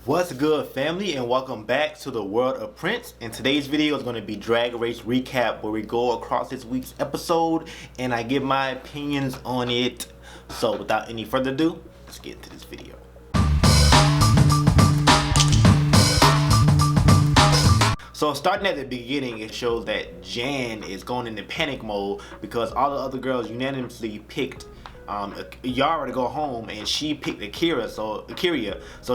What's good, family, and welcome back to the world of Prince. And today's video is going to be Drag Race Recap, where we go across this week's episode and I give my opinions on it. So without any further ado, let's get into this video. So starting at the beginning, it shows that Jan is going into panic mode because all the other girls unanimously picked Yara to go home, and she picked Akira. So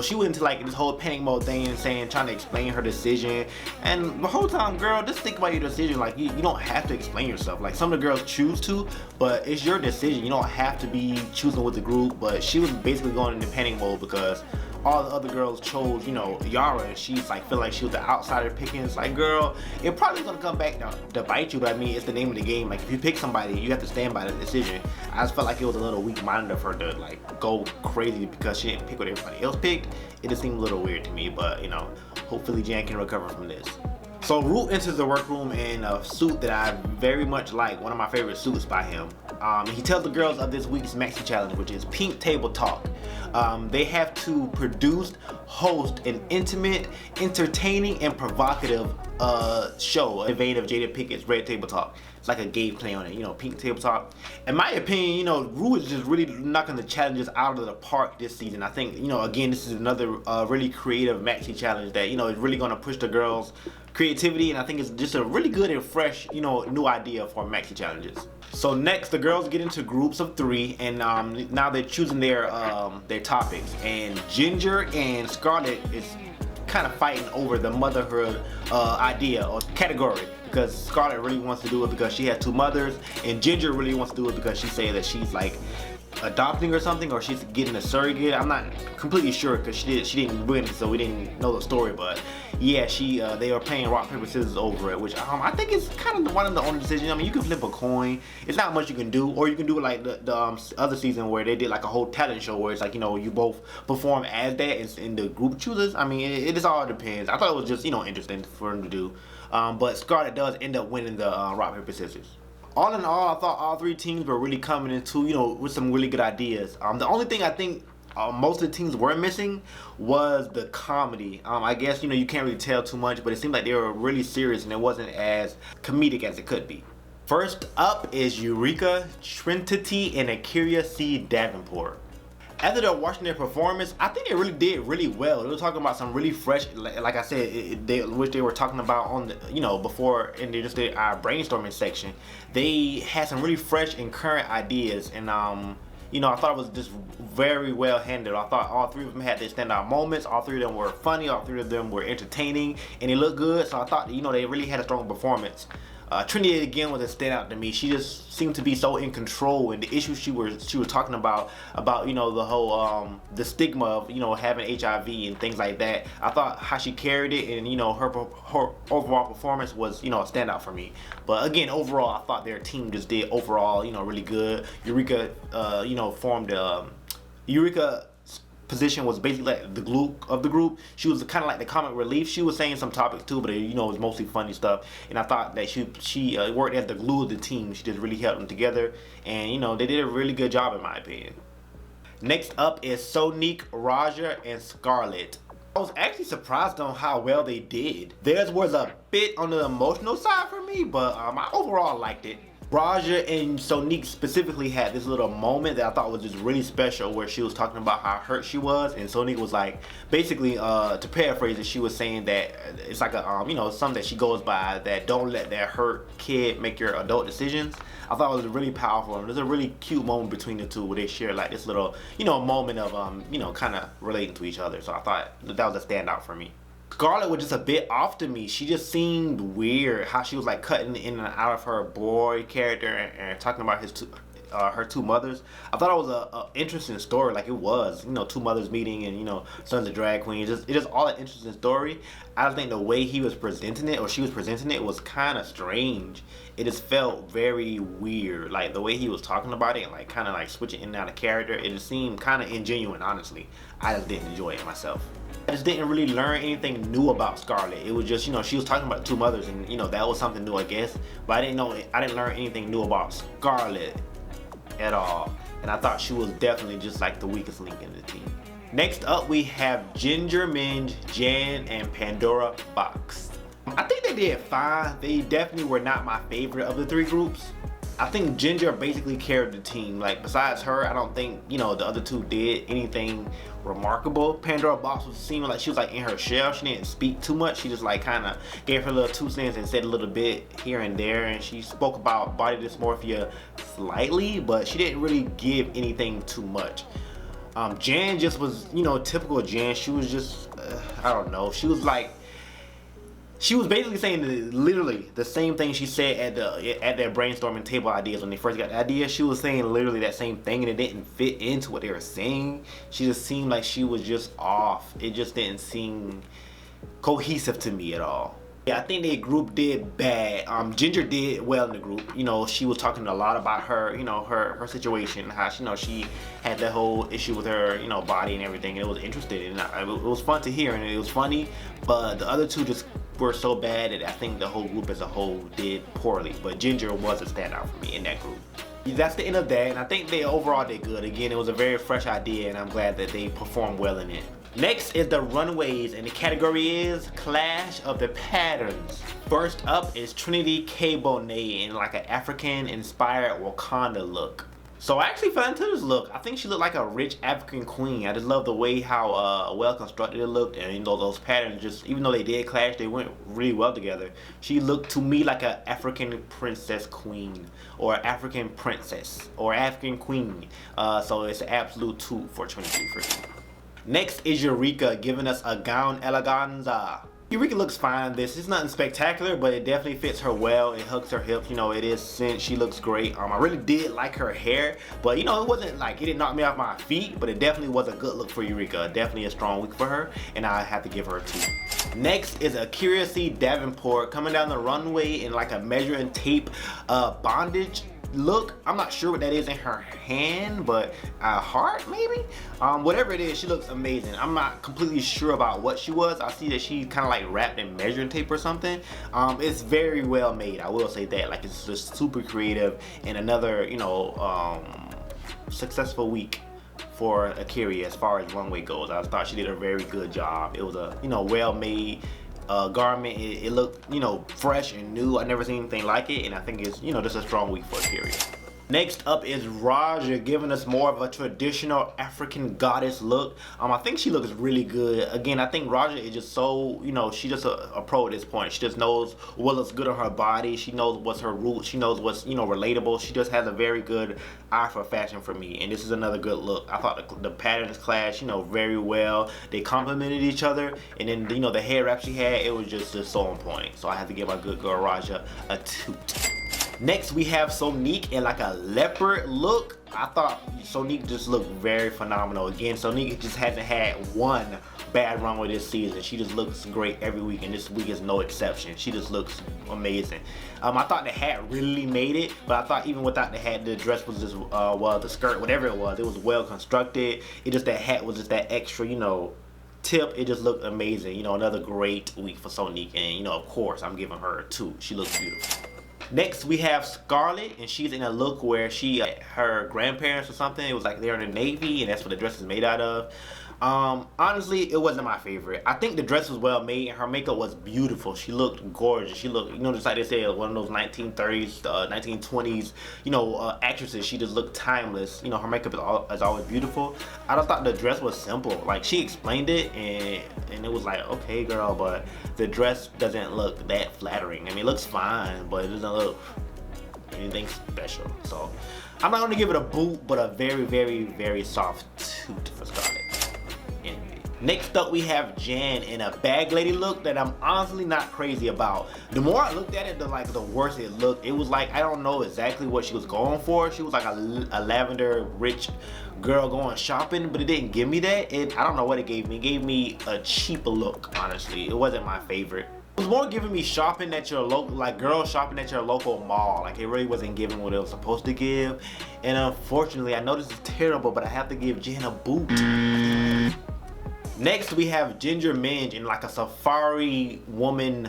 she went into like this whole panic mode thing, trying to explain her decision. And the whole time, girl, just think about your decision. Like you don't have to explain yourself. Like some of the girls choose to, but it's your decision. You don't have to be choosing with the group. But she was basically going into panic mode because all the other girls chose, Yara, and she's like feel like she was the outsider picking. It's like, girl, it probably gonna come back to bite you, but I mean, it's the name of the game. Like if you pick somebody, you have to stand by the decision. I just felt like it was a little weak-minded of her to like go crazy because she didn't pick what everybody else picked. It just seemed a little weird to me, but hopefully Jan can recover from this. So Root enters the workroom in a suit that I very much like, one of my favorite suits by him. He tells the girls of this week's Maxi challenge, which is Pink Table Talk. They have to produce, host an intimate, entertaining, and provocative show in the vein of Jada Pickett's Red Table Talk. It's like a gay play on it, Pink Table Talk. In my opinion, Rue is just really knocking the challenges out of the park this season. I think, again, this is another really creative Maxi challenge that, is really going to push the girls' creativity, and I think it's just a really good and fresh, new idea for Maxi challenges. So next, the girls get into groups of 3, and now they're choosing their topics. And Ginger and Scarlett is kind of fighting over the motherhood idea or category, because Scarlett really wants to do it because she has 2 mothers, and Ginger really wants to do it because she says that she's like adopting or something, or she's getting a surrogate. I'm not completely sure because she didn't win, so we didn't know the story. But yeah, they are playing rock paper scissors over it, which I think is kind of one of the only decisions. I mean, you can flip a coin. It's not much you can do, or you can do it like the other season where they did like a whole talent show where it's like you both perform as that and the group chooses. I mean, it just all depends. I thought it was just interesting for them to do. But Scarlett does end up winning the rock paper scissors. All in all, I thought all 3 teams were really coming into, with some really good ideas. The only thing I think most of the teams were missing was the comedy. I guess, you can't really tell too much, but it seemed like they were really serious and it wasn't as comedic as it could be. First up is Eureka Trinity and Akira C. Davenport. After they're watching their performance, I think they really did really well. They were talking about some really fresh, like I said, which they were talking about on the, before in their brainstorming section. They had some really fresh and current ideas, and I thought it was just very well handled. I thought all 3 of them had their standout moments. All 3 of them were funny. All 3 of them were entertaining, and they looked good. So I thought, they really had a strong performance. Trinity again was a standout to me. She just seemed to be so in control, and the issues she was talking about the whole the stigma of having HIV and things like that. I thought how she carried it, and her overall performance was a standout for me. But again, overall, I thought their team just did overall really good. Eureka formed Eureka position was basically like the glue of the group. She was kind of like the comic relief. She was saying some topics too, but it was mostly funny stuff. And I thought that she worked as the glue of the team. She just really helped them together, and they did a really good job in my opinion. Next up is Sonique, Raja, and Scarlett. I was actually surprised on how well they did. Theirs was a bit on the emotional side for me, but I overall liked it. Raja and Sonique specifically had this little moment that I thought was just really special, where she was talking about how hurt she was, and Sonique was like, basically, to paraphrase it, she was saying that it's like a something that she goes by, that don't let that hurt kid make your adult decisions. I thought it was really powerful, and there's a really cute moment between the 2 where they share like this little moment of kind of relating to each other. So I thought that was a standout for me. Scarlett was just a bit off to me. She just seemed weird how she was like cutting in and out of her boy character and talking about her 2 mothers. I thought it was a interesting story, like it was, 2 mothers meeting and sons of drag queens. It just all an interesting story. I don't think the way he was presenting it, or she was presenting it, was kind of strange. It just felt very weird, like the way he was talking about it, like kind of like switching in and out of character. It just seemed kind of ingenuine, honestly. I just didn't enjoy it myself. I just didn't really learn anything new about Scarlett. It was just, she was talking about 2 mothers, and that was something new, I guess. But I didn't learn anything new about Scarlett at all. And I thought she was definitely just like the weakest link in the team. Next up, we have Ginger Minj, Jan, and Pandora Box. I think they did fine. They definitely were not my favorite of the three groups. I think Ginger basically carried the team. Like, besides her, I don't think, you know, the other two did anything remarkable. Pandora Box was seeming like she was like in her shell. She didn't speak too much. She just like kind of gave her little 2 cents and said a little bit here and there. And she spoke about body dysmorphia slightly, but she didn't really give anything too much. Jan just was, you know, typical Jan. She was just, I don't know. She was basically saying literally the same thing she said at their brainstorming table ideas when they first got the idea. She was saying literally that same thing, and it didn't fit into what they were saying. She just seemed like she was just off. It just didn't seem cohesive to me at all. Yeah, I think the group did bad. Ginger did well in the group. You know, she was talking a lot about her, you know, her situation, how she, you know, she had that whole issue with her, you know, body and everything. And it was interesting, and it was fun to hear, and it was funny. But the other two just were so bad that I think the whole group as a whole did poorly. But Ginger was a standout for me in that group. That's the end of that, and I think they overall did good. Again, it was a very fresh idea, and I'm glad that they performed well in it. Next is the runways, and the category is Clash of the Patterns. First up is Trinity K. Bonet in like an African-inspired Wakanda look. So I actually fell into this look. I think she looked like a rich African queen. I just love the way how well constructed it looked, and you know, those patterns just, even though they did clash, they went really well together. She looked to me like an African princess queen, or African princess, or African queen. So it's an absolute 2 for 22 for me. Next is Eureka, giving us a gown eleganza. Eureka looks fine in this. It's nothing spectacular, but it definitely fits her well. It hugs her hips, you know, it is cinch. She looks great. I really did like her hair, but you know, it wasn't like, it didn't knock me off my feet, but it definitely was a good look for Eureka. Definitely a strong week for her, and I have to give her a 2. Next is Akira C. Davenport coming down the runway in like a measuring tape bondage look. I'm not sure what that is in her hand, but a heart maybe? Whatever it is, she looks amazing. I'm not completely sure about what she was. I see that she kind of like wrapped in measuring tape or something. It's very well made, I will say that. Like, it's just super creative, and another, you know, successful week for Akira as far as runway goes. I thought she did a very good job. It was a, you know, well made garment. It looked, you know, fresh and new. I never seen anything like it, and I think it's, you know, just a strong week for Akira. Next up is Raja, giving us more of a traditional African goddess look. I think she looks really good. Again, I think Raja is just so, you know, she's just a pro at this point. She just knows what looks good on her body. She knows what's her roots. She knows what's, you know, relatable. She just has a very good eye for fashion for me, and this is another good look. I thought the patterns clashed, you know, very well. They complemented each other, and then, you know, the hair wrap she had, it was just so on point. So I have to give our good girl Raja a 2. Next, we have Sonique in like a leopard look. I thought Sonique just looked very phenomenal. Again, Sonique just hasn't had one bad runway this season. She just looks great every week, and this week is no exception. She just looks amazing. I thought the hat really made it, but I thought even without the hat, the dress was just, well, the skirt, whatever it was well constructed. It just, that hat was just that extra, you know, tip. It just looked amazing. You know, another great week for Sonique, and you know, of course, I'm giving her a 2. She looks beautiful. Next, we have Scarlett, and she's in a look where she, her grandparents or something, it was like they're in the Navy, and that's what the dress is made out of. Honestly, it wasn't my favorite. I think the dress was well made, and her makeup was beautiful. She looked gorgeous. She looked, you know, just like they said, one of those 1930s, 1920s, you know, actresses. She just looked timeless. You know, her makeup is always beautiful. I just thought the dress was simple. Like, she explained it, and it was like, okay, girl, but the dress doesn't look that flattering. I mean, it looks fine, but it doesn't look anything special. So I'm not gonna give it a boot, but a very, very, very soft toot for Scarlett. Next up, we have Jan in a bag lady look that I'm honestly not crazy about. The more I looked at it, the worse it looked. It was like, I don't know exactly what she was going for. She was like a lavender rich girl going shopping, but it didn't give me that. I don't know what it gave me. It gave me a cheap look, honestly. It wasn't my favorite. It was more giving me shopping at your local, like girls shopping at your local mall. Like, it really wasn't giving what it was supposed to give. And unfortunately, I know this is terrible, but I have to give Jan a boot. Next, we have Ginger Minj in like a safari woman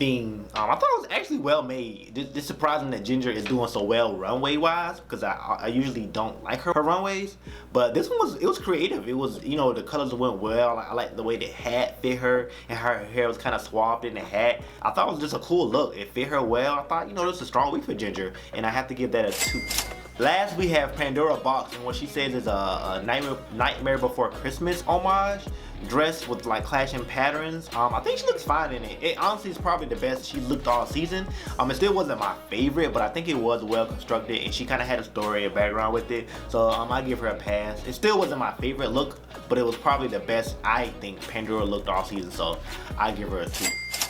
thing. I thought it was actually well made. It's surprising that Ginger is doing so well runway wise, because I usually don't like her runways, but this one was creative. It was, you know, the colors went well. I like the way the hat fit her, and her hair was kind of swathed in the hat. I thought it was just a cool look. It fit her well. I thought, you know, this is a strong week for Ginger, and I have to give that a 2. Last, we have Pandora Box, and what she says is a Nightmare Before Christmas homage dress with like clashing patterns. I think she looks fine in it. It honestly is probably the best she looked all season. It still wasn't my favorite, but I think it was well constructed, and she kind of had a story, a background with it. So I give her a pass. It still wasn't my favorite look, but it was probably the best I think Pandora looked all season. So I give her a 2.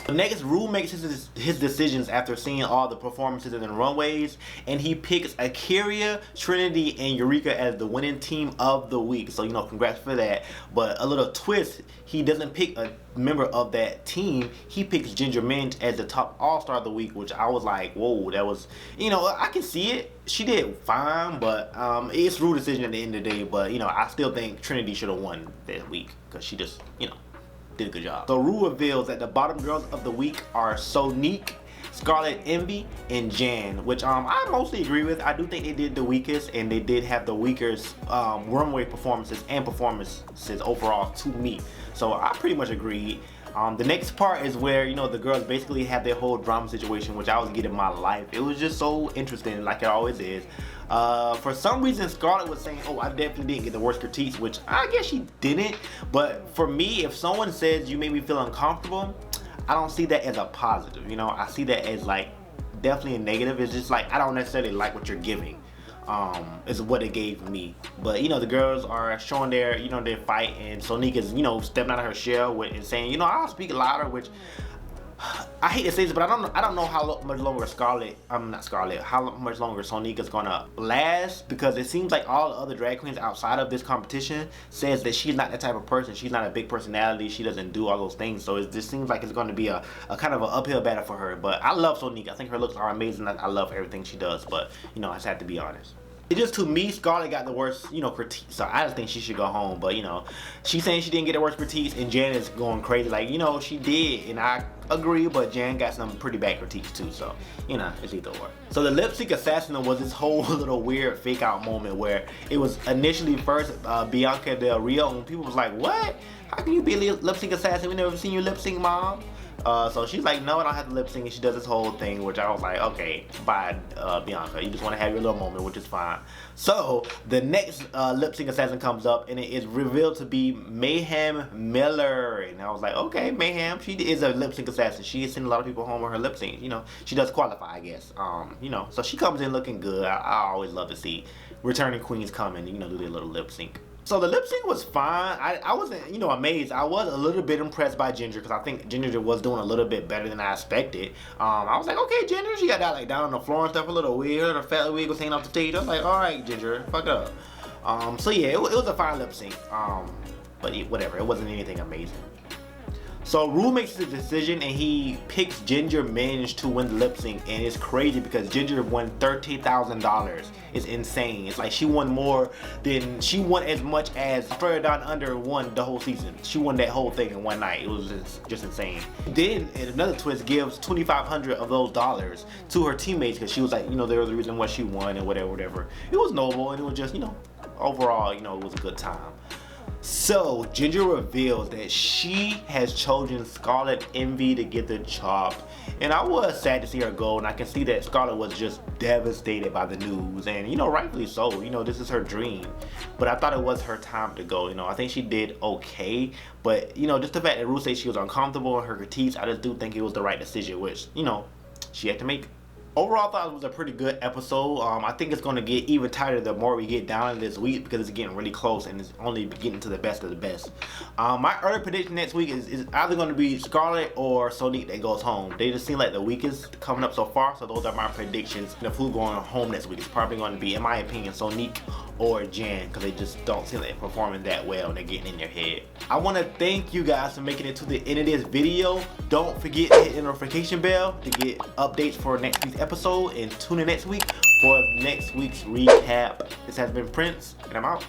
Next, Ru makes his decisions after seeing all the performances in the runways, and he picks Akira, Trinity, and Eureka as the winning team of the week. So, you know, congrats for that. But a little twist, he doesn't pick a member of that team. He picks Ginger Minj as the top All-Star of the week, which I was like, whoa, that was, you know, I can see it. She did fine, but it's Ru's decision at the end of the day. But, you know, I still think Trinity should have won that week, because she just, you know, did a good job. So Ru reveals that the bottom girls of the week are Sonique, Scarlet Envy, and Jan, which I mostly agree with. I do think they did the weakest, and they did have the weakest runway performances and performances overall to me. So I pretty much agreed. The next part is where, you know, the girls basically have their whole drama situation, which I was getting my life. It was just so interesting, like it always is. For some reason, Scarlett was saying, oh, I definitely didn't get the worst critiques, which I guess she didn't. But for me, if someone says you made me feel uncomfortable, I don't see that as a positive. You know, I see that as like definitely a negative. It's just like I don't necessarily like what you're giving. Is what it gave me. But you know, the girls are showing their, you know, their fight, and Sonique is, you know, stepping out of her shell with and saying, you know, I'll speak louder, which I hate to say this, but I don't know how much longer how much longer Sonique is gonna last, because it seems like all the other drag queens outside of this competition says that she's not that type of person. She's not a big personality. She doesn't do all those things. So it just seems like it's gonna be a kind of an uphill battle for her. But I love Sonique. I think her looks are amazing. I love everything she does. But you know, I just have to be honest. It just, to me, Scarlett got the worst, you know, critiques. So I just think she should go home. But, you know, she's saying she didn't get the worst critiques, and Jan is going crazy. Like, you know, she did, and I agree, but Jan got some pretty bad critiques too. So, you know, it's either or. So the lip sync assassin was this whole little weird fake out moment where it was initially first Bianca Del Rio, and people was like, what? How can you be a lip sync assassin? We never seen you lip sync, mom. So she's like, no, I don't have to lip sync, and she does this whole thing, which I was like, okay, bye, Bianca. You just want to have your little moment, which is fine. So the next lip sync assassin comes up, and it is revealed to be Mayhem Miller, and I was like, okay, Mayhem, she is a lip sync assassin. She is sending a lot of people home with her lip sync. You know, she does qualify, I guess. You know, so she comes in looking good. I always love to see returning queens come and, you know, do their little lip sync. So the lip sync was fine. I wasn't, you know, amazed. I was a little bit impressed by Ginger, because I think Ginger was doing a little bit better than I expected. I was like, okay, Ginger, she got that like down on the floor and stuff, a little weird. Her fat wig was hanging off the stage. I was like, all right, Ginger, fuck up. So yeah, it was a fine lip sync. But whatever, it wasn't anything amazing. So Ru makes the decision, and he picks Ginger Minj to win the lip sync, and it's crazy because Ginger won $30,000. It's insane. It's like she won as much as Further Down Under won the whole season. She won that whole thing in one night. It was just insane. Then another twist, gives $2,500 of those dollars to her teammates, because she was like, you know, they were the reason why she won and whatever. It was noble, and it was just, you know, overall, you know, it was a good time. So Ginger reveals that she has chosen Scarlet Envy to get the job, and I was sad to see her go, and I can see that Scarlet was just devastated by the news, and you know, rightfully so. You know, this is her dream, but I thought it was her time to go. You know, I think she did okay, but you know, just the fact that Ru said she was uncomfortable in her critiques, I just do think it was the right decision, which, you know, she had to make. Overall, I thought it was a pretty good episode. I think it's going to get even tighter the more we get down this week, because it's getting really close and it's only getting to the best of the best. My early prediction next week is either going to be Scarlett or Sonique that goes home. They just seem like the weakest coming up so far, so those are my predictions. And who's going home next week, it's probably going to be, in my opinion, Sonique or Jan, because they just don't seem like they're performing that well and they're getting in their head. I want to thank you guys for making it to the end of this video. Don't forget to hit the notification bell to get updates for next week's episode, and tune in next week for next week's recap. This has been Prince, and I'm out.